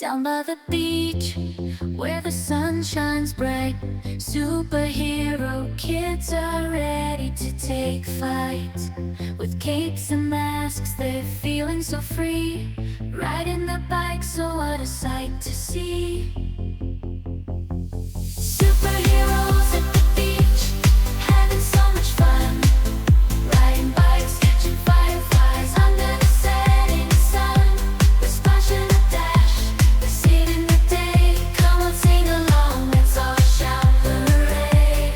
Down by the beach, where the sun shines bright, superhero kids are ready to take flight. With capes and masks, they're feeling so free, riding their bikes, so what a sight to see. Superheroes at the beach, having so much fun, riding bikes, catching fireflies under the setting sun. We're splashing a dash, we're saving the day. Come on, sing along, let's all shout hooray.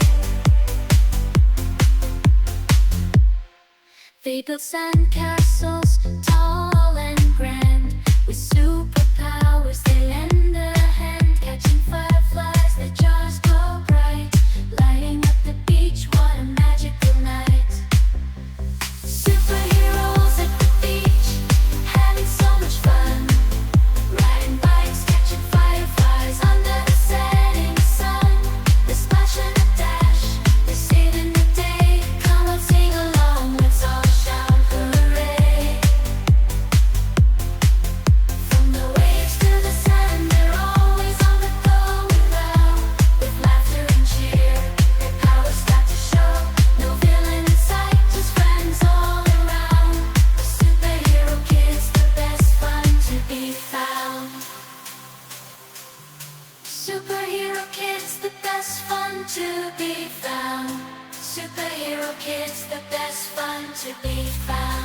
They built sandcastles, tall and grand, with superpowers they lend a hand. Catching fireflies, their jaws glow bright, lighting up the beach, what a magical night. Superheroes at the beach, having so much fun, riding bikes, catching fireflies under the setting sun. They're splashing a dash, they're saving the day. Come on, sing along, let's all shout hooray. From the waves to the sand, they're always on the go and loud, with laughter and cheer, their power's got to show. No villain in sight, just friends all around. The superhero kids, the best fun to be found. Superhero kids, the best fun to be found. Superhero kids, the best fun to be found.